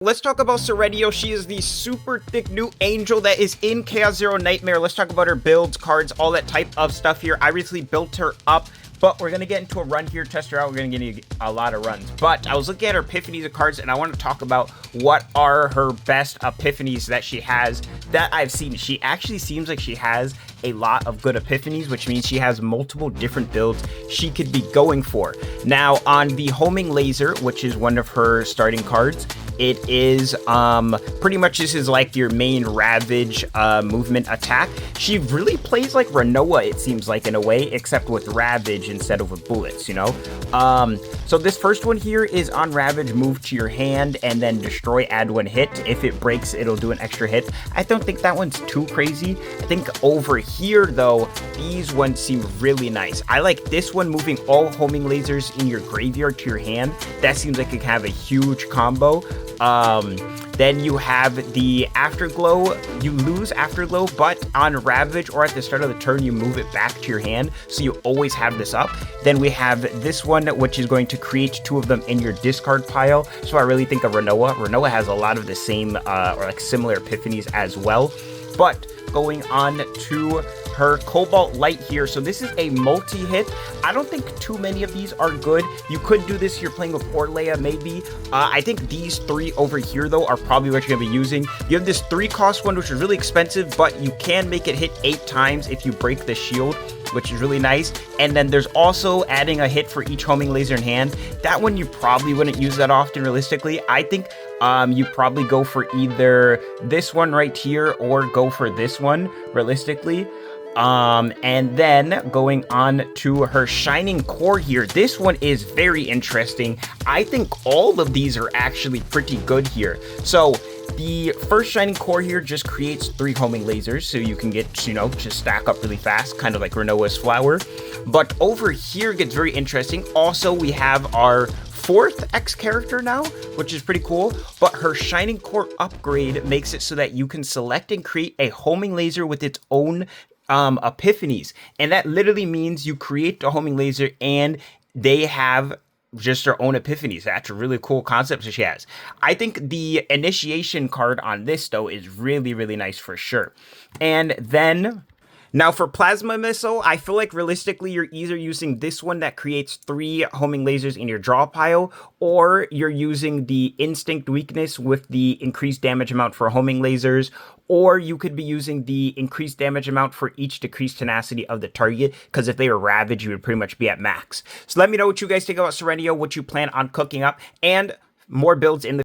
Let's talk about Serenial. She is the super thick new angel that is in Chaos Zero Nightmare. Let's talk about her builds, cards, all that type of stuff here. I recently built her up, but we're going to get into a run here, test her out. We're going to get a lot of runs. But I was looking at her epiphanies of cards, and I want to talk about what are her best epiphanies that she has that I've seen. She actually seems like she has a lot of good epiphanies, which means she has multiple different builds she could be going for. Now, on the homing laser, which is one of her starting cards, it is pretty much this is like your main Ravage movement attack. She really plays like Renoa, it seems like, in a way, except with Ravage instead of with bullets, you know? So this first one here is on Ravage, move to your hand and then destroy, add one hit. If it breaks, it'll do an extra hit. I don't think that one's too crazy. I think over here, though, these ones seem really nice. I like this one, moving all homing lasers in your graveyard to your hand. That seems like it can have a huge combo. Then you have the Afterglow. You lose Afterglow, but on Ravage or at the start of the turn, you move it back to your hand, so you always have this up. Then we have this one, which is going to create two of them in your discard pile. So I really think of Renoa. Renoa has a lot of the same or like similar epiphanies as well. But going on to her Cobalt Light here. So this is a multi-hit. I don't think too many of these are good. You could do this if you're playing with Orlea, maybe. I think these three over here, though, are probably what you're going to be using. You have this 3-cost one, which is really expensive, but you can make it hit 8 times if you break the shield, which is really nice. And then there's also adding a hit for each homing laser in hand. That one you probably wouldn't use that often, realistically. I think you probably go for either this one right here or go for this one, realistically. And then going on to her Shining Core here. This one is very interesting. I think all of these are actually pretty good here. So the first Shining Core here just creates 3 homing lasers, so you can get, you know, just stack up really fast, kind of like Renoa's Flower. But over here gets very interesting. Also, we have our 4th X character now, which is pretty cool, but her Shining Core upgrade makes it so that you can select and create a homing laser with its own epiphanies, and that literally means you create a homing laser and they have just their own epiphanies. That's a really cool concept that she has. I think the initiation card on this, though, is really, really nice for sure. And then now for Plasma Missile, I feel like realistically you're either using this one that creates 3 homing lasers in your draw pile, or you're using the Instinct Weakness with the increased damage amount for homing lasers, or you could be using the increased damage amount for each decreased tenacity of the target, because if they were Ravage, you would pretty much be at max. So let me know what you guys think about Serenial, what you plan on cooking up, and more builds in the